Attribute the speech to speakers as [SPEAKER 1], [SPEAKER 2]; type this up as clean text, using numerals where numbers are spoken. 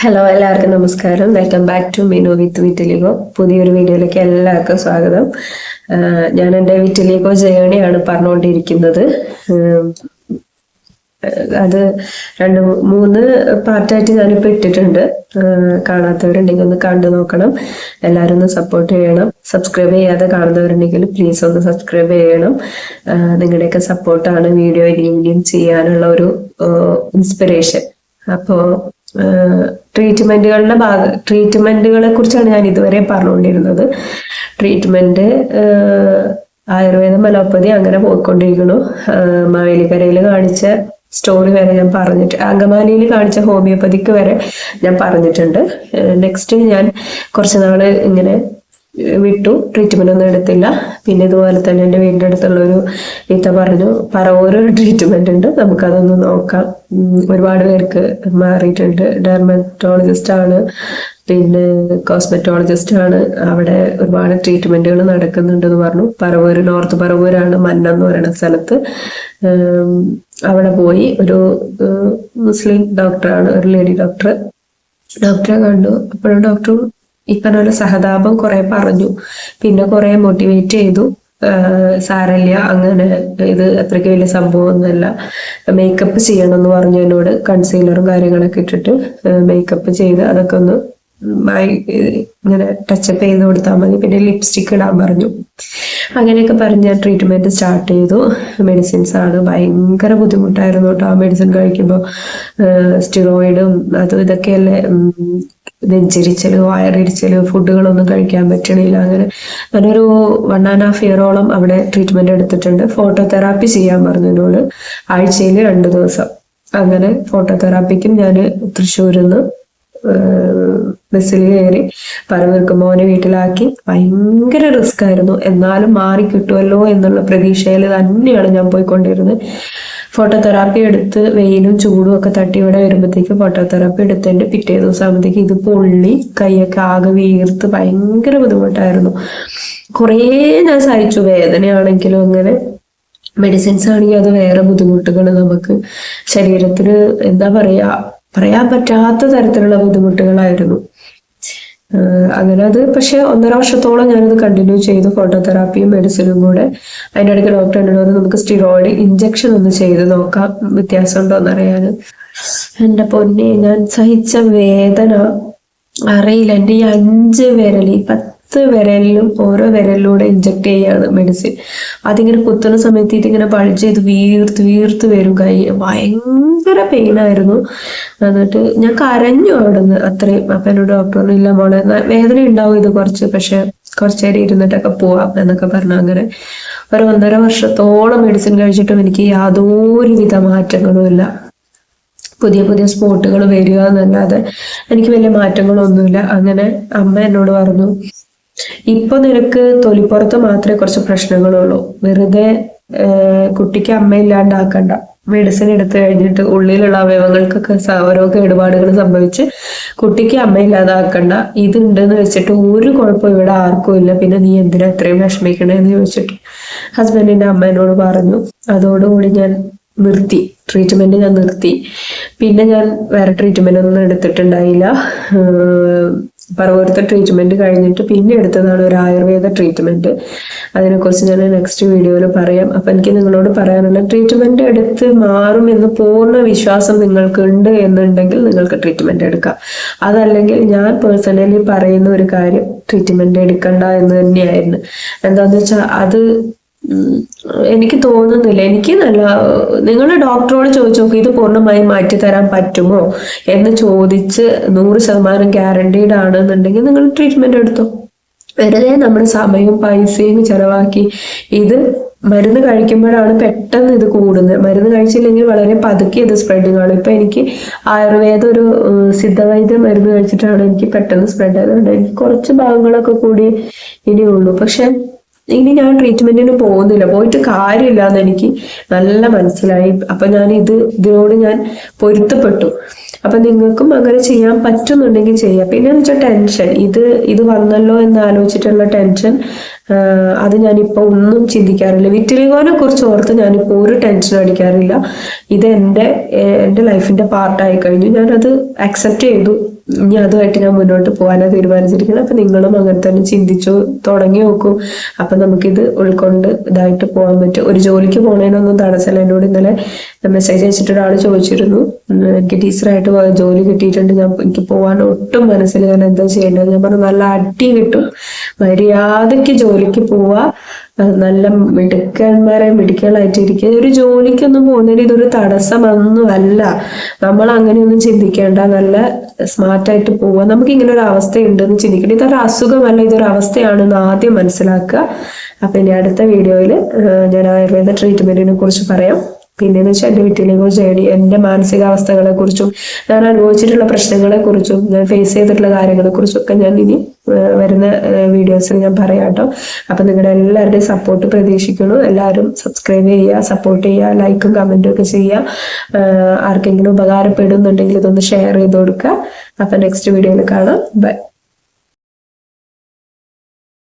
[SPEAKER 1] Hello, എല്ലാവർക്കും നമസ്കാരം. Welcome back to Meenu with vitiligo. പുതിയൊരു വീഡിയോയിലേക്ക് എല്ലാവർക്കും സ്വാഗതം. ഞാൻ എൻ്റെ വിറ്റിലിഗോ ജേണിയാണ് പറഞ്ഞുകൊണ്ടിരിക്കുന്നത്. അത് 2-3 പാർട്ടായിട്ട് ഞാനിപ്പോൾ ഇട്ടിട്ടുണ്ട്. കാണാത്തവരുണ്ടെങ്കിൽ ഒന്ന് കണ്ടു നോക്കണം. എല്ലാവരും ഒന്ന് സപ്പോർട്ട് ചെയ്യണം. സബ്സ്ക്രൈബ് ചെയ്യാതെ കാണുന്നവരുണ്ടെങ്കിൽ പ്ലീസ് ഒന്ന് സബ്സ്ക്രൈബ് ചെയ്യണം. നിങ്ങളുടെയൊക്കെ സപ്പോർട്ടാണ് വീഡിയോ ഇനിയും ചെയ്യാനുള്ള ഒരു ഇൻസ്പിറേഷൻ. അപ്പോൾ ട്രീറ്റ്മെന്റുകളെ കുറിച്ചാണ് ഞാൻ ഇതുവരെ പറഞ്ഞുകൊണ്ടിരുന്നത്. ട്രീറ്റ്മെന്റ് ആയുർവേദം, അലോപ്പതി അങ്ങനെ പോയിക്കൊണ്ടിരിക്കുന്നു. മാവേലിക്കരയിൽ കാണിച്ച സ്റ്റോറി വരെ ഞാൻ പറഞ്ഞിട്ട്, അങ്കമാലിയിൽ കാണിച്ച ഹോമിയോപ്പതിക്ക് വരെ ഞാൻ പറഞ്ഞിട്ടുണ്ട്. നെക്സ്റ്റ് ഞാൻ കുറച്ച് നാള് ഇങ്ങനെ വിട്ടു, ട്രീറ്റ്മെന്റ് ഒന്നും എടുത്തില്ല. പിന്നെ ഇതുപോലെ തന്നെ എൻ്റെ വീടിൻ്റെ അടുത്തുള്ളൊരു ഇത്ത പറഞ്ഞു, പറവൂരൊരു ട്രീറ്റ്മെന്റ് ഉണ്ട്, നമുക്കതൊന്ന് നോക്കാം. ഒരുപാട് പേർക്ക് മാറിയിട്ടുണ്ട്. ഡെർമറ്റോളജിസ്റ്റ് ആണ്, പിന്നെ കോസ്മെറ്റോളജിസ്റ്റ് ആണ്. അവിടെ ഒരുപാട് ട്രീറ്റ്മെന്റുകൾ നടക്കുന്നുണ്ടെന്ന് പറഞ്ഞു. പറവൂര്, നോർത്ത് പറവൂരാണ്, മന്നം എന്ന് പറയുന്ന സ്ഥലത്ത്. അവിടെ പോയി ഒരു മുസ്ലിം ഡോക്ടറാണ്, ഒരു ലേഡി ഡോക്ടറെ കണ്ടു. അപ്പോഴും ഡോക്ടർ ഈ പറഞ്ഞ പോലെ സഹതാപം കുറെ പറഞ്ഞു, പിന്നെ കുറെ മോട്ടിവേറ്റ് ചെയ്തു. സാരല്ല, അങ്ങനെ ഇത് അത്രയ്ക്ക് വലിയ സംഭവമൊന്നുമല്ല, മേക്കപ്പ് ചെയ്യണം എന്ന് പറഞ്ഞു എന്നോട്. കൺസീലറും കാര്യങ്ങളൊക്കെ ഇട്ടിട്ട് മേക്കപ്പ് ചെയ്ത് അതൊക്കെ ഒന്ന് ഇങ്ങനെ ടച്ചപ്പ് ചെയ്ത് കൊടുത്താൽ മതി, പിന്നെ ലിപ്സ്റ്റിക് ഇടാൻ പറഞ്ഞു. അങ്ങനെയൊക്കെ പറഞ്ഞ് ഞാൻ ട്രീറ്റ്മെന്റ് സ്റ്റാർട്ട് ചെയ്തു. മെഡിസിൻസ് ആണ്, ഭയങ്കര ബുദ്ധിമുട്ടായിരുന്നു കേട്ടോ ആ മെഡിസിൻ കഴിക്കുമ്പോൾ. സ്റ്റിറോയിഡും അതും ഇതൊക്കെയല്ലേ, നെഞ്ചിരിച്ചല്, വയറിരിച്ചല്, ഫുഡുകളൊന്നും കഴിക്കാൻ പറ്റണില്ല. അങ്ങനെ ഞാനൊരു 1.5 ഇയറോളം അവിടെ ട്രീറ്റ്മെന്റ് എടുത്തിട്ടുണ്ട്. ഫോട്ടോതെറാപ്പി ചെയ്യാൻ പറഞ്ഞു എന്നോട്, ആഴ്ചയിൽ 2 ദിവസം. അങ്ങനെ ഫോട്ടോതെറാപ്പിക്കും ഞാൻ തൃശ്ശൂരിൽ നിന്ന് ബസ്സിൽ കയറി പറവൂർക്ക് മോനെ വീട്ടിലാക്കി. ഭയങ്കര റിസ്ക് ആയിരുന്നു, എന്നാലും മാറി കിട്ടുമല്ലോ എന്നുള്ള പ്രതീക്ഷയിൽ തന്നെയാണ് ഞാൻ പോയിക്കൊണ്ടിരുന്നത്. ഫോട്ടോതെറാപ്പി എടുത്ത് വെയിലും ചൂടും ഒക്കെ തട്ടി ഇവിടെ വരുമ്പോഴത്തേക്ക് ഫോട്ടോതെറാപ്പി എടുത്തതിന്റെ പിറ്റേ ദിവസം ആകുമ്പോഴത്തേക്ക് ഇത് പൊള്ളി, കൈയൊക്കെ ആകെ വീർത്ത് ഭയങ്കര ബുദ്ധിമുട്ടായിരുന്നു. കുറേ ഞാൻ സഹിച്ചു, വേദനയാണെങ്കിലും. അങ്ങനെ മെഡിസിൻസ് ആണെങ്കിൽ അത് വേറെ ബുദ്ധിമുട്ടുകൾ നമുക്ക് ശരീരത്തിന് എന്താ പറയാൻ പറ്റാത്ത തരത്തിലുള്ള ബുദ്ധിമുട്ടുകളായിരുന്നു. അങ്ങനെ അത് പക്ഷെ 1.5 വർഷത്തോളം ഞാനത് കണ്ടിന്യൂ ചെയ്തു, ഫോട്ടോതെറാപ്പിയും മെഡിസിനും കൂടെ. അതിൻ്റെ ഇടയ്ക്ക് ഡോക്ടർ എന്നോട് നമുക്ക് സ്റ്റിറോയിഡ് ഇഞ്ചക്ഷൻ ഒന്ന് ചെയ്ത് നോക്കാം, വ്യത്യാസം ഉണ്ടോന്ന് അറിയാൻ. എൻ്റെ പൊന്നെ, ഞാൻ സഹിച്ച വേദന അറിയില്ല. എൻ്റെ ഈ 5 വിരൽ, 10 വിരലിലും ഓരോ വിരലിലൂടെ ഇഞ്ചക്ട് ചെയ്യാണ് മെഡിസിൻ. അതിങ്ങനെ കുത്തുന്ന സമയത്ത് ഇതിങ്ങനെ ബൾജ് ചെയ്ത് വീർത്ത് വരും കൈ. ഭയങ്കര പെയിൻ ആയിരുന്നു. എന്നിട്ട് ഞാൻ കരഞ്ഞു അവിടുന്ന് അത്രയും. അപ്പൊ എന്നോട് ഡോക്ടർ പറഞ്ഞു, ഇല്ല മോളെ, വേദന ഉണ്ടാവും ഇത് കുറച്ച്, പക്ഷെ കുറച്ചേരം ഇരുന്നിട്ടൊക്കെ പോവാം എന്നൊക്കെ പറഞ്ഞു. അങ്ങനെ ഒരു 1.5 വർഷത്തോളം മെഡിസിൻ കഴിച്ചിട്ടും എനിക്ക് യാതൊരുവിധ മാറ്റങ്ങളും ഇല്ല. പുതിയ സ്പോട്ടുകൾ വരിക എന്നല്ലാതെ എനിക്ക് വലിയ മാറ്റങ്ങളൊന്നുമില്ല. അങ്ങനെ അമ്മ എന്നോട് പറഞ്ഞു, ഇപ്പൊ നിനക്ക് തൊലിപ്പുറത്ത് മാത്രമേ കുറച്ച് പ്രശ്നങ്ങളുള്ളൂ, വെറുതെ കുട്ടിക്ക് അമ്മയില്ലാണ്ടാക്കണ്ട. മെഡിസിൻ എടുത്തു കഴിഞ്ഞിട്ട് ഉള്ളിലുള്ള അവയവങ്ങൾക്കൊക്കെ ഓരോ കേടുപാടുകൾ സംഭവിച്ച് കുട്ടിക്ക് അമ്മയില്ലാതാക്കണ്ട. ഇതുണ്ടെന്ന് വെച്ചിട്ട് ഒരു കുഴപ്പം ഇവിടെ ആർക്കും ഇല്ല, പിന്നെ നീ എന്തിനാ ഇത്രയും വിഷമിക്കണേന്ന് ചോദിച്ചിട്ട് ഹസ്ബൻഡിന്റെ അമ്മ എന്നോട് പറഞ്ഞു. അതോടുകൂടി ഞാൻ ട്രീറ്റ്മെന്റ് നിർത്തി. പിന്നെ ഞാൻ വേറെ ട്രീറ്റ്മെന്റ് ഒന്നും എടുത്തിട്ടുണ്ടായില്ല. പറവൂരത്തെ ട്രീറ്റ്മെന്റ് കഴിഞ്ഞിട്ട് പിന്നെ എടുത്തതാണ് ഒരു ആയുർവേദ ട്രീറ്റ്മെന്റ്. അതിനെക്കുറിച്ച് ഞാൻ നെക്സ്റ്റ് വീഡിയോയിൽ പറയാം. അപ്പൊ എനിക്ക് നിങ്ങളോട് പറയാനുള്ള, ട്രീറ്റ്മെന്റ് എടുത്ത് മാറും എന്ന് പൂർണ്ണ വിശ്വാസം നിങ്ങൾക്ക് ഉണ്ട് എന്നുണ്ടെങ്കിൽ നിങ്ങൾക്ക് ട്രീറ്റ്മെന്റ് എടുക്കാം. അതല്ലെങ്കിൽ ഞാൻ പേഴ്സണലി പറയുന്ന ഒരു കാര്യം, ട്രീറ്റ്മെന്റ് എടുക്കണ്ട എന്ന് തന്നെയായിരുന്നു. എന്താന്ന് വെച്ചാൽ അത് എനിക്ക് തോന്നുന്നില്ല. നിങ്ങൾ ഡോക്ടറോട് ചോദിച്ചു നോക്കും, ഇത് പൂർണ്ണമായി മാറ്റിത്തരാൻ പറ്റുമോ എന്ന് ചോദിച്ച് 100% ഗ്യാരണ്ടീഡ് ആണെന്നുണ്ടെങ്കിൽ നിങ്ങൾ ട്രീറ്റ്മെന്റ് എടുത്തോ. വെറുതെ നമ്മുടെ സമയവും പൈസയും ചെലവാക്കി ഇത് മരുന്ന് കഴിക്കുമ്പോഴാണ് പെട്ടെന്ന് ഇത് കൂടുന്നത്. മരുന്ന് കഴിച്ചില്ലെങ്കിൽ വളരെ പതുക്കെ ഇത് സ്പ്രെഡിങ് ആണ്. ഇപ്പൊ എനിക്ക് ആയുർവേദ ഒരു സിദ്ധവൈദ്യ മരുന്ന് കഴിച്ചിട്ടാണ് എനിക്ക് പെട്ടെന്ന് സ്പ്രെഡ് ആയതുകൊണ്ട് എനിക്ക് കുറച്ച് ഭാഗങ്ങളൊക്കെ കൂടി ഇനിയുള്ളൂ. പക്ഷെ ഇനി ഞാൻ ട്രീറ്റ്മെന്റിന് പോകുന്നില്ല, പോയിട്ട് കാര്യമില്ല എന്ന് എനിക്ക് നല്ല മനസ്സിലായി. അപ്പൊ ഇതിനോട് ഞാൻ പൊരുത്തപ്പെട്ടു. അപ്പൊ നിങ്ങൾക്കും അങ്ങനെ ചെയ്യാൻ പറ്റുന്നുണ്ടെങ്കിൽ ചെയ്യാം. പിന്നെ എന്ന് വെച്ചാൽ ടെൻഷൻ, ഇത് വന്നല്ലോ എന്ന് ആലോചിച്ചിട്ടുള്ള ടെൻഷൻ, അത് ഞാനിപ്പോ ഒന്നും ചിന്തിക്കാറില്ല. വിറ്റിലിഗോനെ കുറിച്ച് ഓർത്ത് ഞാനിപ്പോ ഒരു ടെൻഷൻ അടിക്കാറില്ല. ഇത് എൻ്റെ ലൈഫിന്റെ പാർട്ടായി കഴിഞ്ഞു. ഞാനത് അക്സെപ്റ്റ് ചെയ്തു. ഇനി അതുമായിട്ട് ഞാൻ മുന്നോട്ട് പോകാനാണ് തീരുമാനിച്ചിരിക്കുന്നത്. അപ്പൊ നിങ്ങളും അങ്ങനെ തന്നെ ചിന്തിച്ചു തുടങ്ങി നോക്കൂ. അപ്പൊ നമുക്കിത് ഉൾക്കൊണ്ട് ഇതായിട്ട് പോകാൻ പറ്റും. ഒരു ജോലിക്ക് പോണതിനൊന്നും തടസ്സമല്ല. എന്നോട് ഇന്നലെ മെസ്സേജ് അയച്ചിട്ട് ഒരാൾ ചോദിച്ചിരുന്നു, എനിക്ക് ടീച്ചറായിട്ട് ജോലി കിട്ടിയിട്ടുണ്ട്, എനിക്ക് പോകാൻ ഒട്ടും മനസ്സിൽ, ഞാൻ എന്താ ചെയ്യേണ്ടത്? ഞാൻ പറഞ്ഞു, നല്ല അടി കിട്ടും, മര്യാദയ്ക്ക് ജോലിക്ക് പോവാ, നല്ല മിടുക്കളായിട്ട് ഇരിക്കുക. ഒരു ജോലിക്കൊന്നും പോകുന്നതിന് ഇതൊരു തടസ്സമൊന്നും അല്ല. നമ്മൾ അങ്ങനെയൊന്നും ചിന്തിക്കേണ്ട, നല്ല സ്മാർട്ടായിട്ട് പോവുക. നമുക്ക് ഇങ്ങനെ ഒരു അവസ്ഥയുണ്ടെന്ന് ചിന്തിക്കണം. ഇതൊരു അസുഖമല്ല, ഇതൊരു അവസ്ഥയാണെന്ന് ആദ്യം മനസ്സിലാക്കുക. അപ്പൊ ഇനി അടുത്ത വീഡിയോയിൽ ഞാൻ ആയുർവേദ ട്രീറ്റ്മെന്റിനെ കുറിച്ച് പറയാം. പിന്നെന്ന് വെച്ചാൽ എൻ്റെ വീട്ടിലെ കുറിച്ച്, എൻ്റെ മാനസികാവസ്ഥകളെ കുറിച്ചും ഞാൻ അനുഭവിച്ചിട്ടുള്ള പ്രശ്നങ്ങളെ കുറിച്ചും ഞാൻ ഫേസ് ചെയ്തിട്ടുള്ള കാര്യങ്ങളെ കുറിച്ചും ഒക്കെ ഞാൻ ഇനി വരുന്ന വീഡിയോസിൽ ഞാൻ പറയാം കേട്ടോ. അപ്പൊ നിങ്ങളുടെ എല്ലാവരുടെയും സപ്പോർട്ട് പ്രതീക്ഷിക്കുന്നു. എല്ലാവരും സബ്സ്ക്രൈബ് ചെയ്യുക, സപ്പോർട്ട് ചെയ്യുക, ലൈക്കും കമന്റും ഒക്കെ ചെയ്യുക. ആർക്കെങ്കിലും ഉപകാരപ്പെടുന്നുണ്ടെങ്കിൽ ഇതൊന്ന് ഷെയർ ചെയ്ത് കൊടുക്കുക. അപ്പൊ നെക്സ്റ്റ് വീഡിയോയിൽ കാണാം. ബൈ.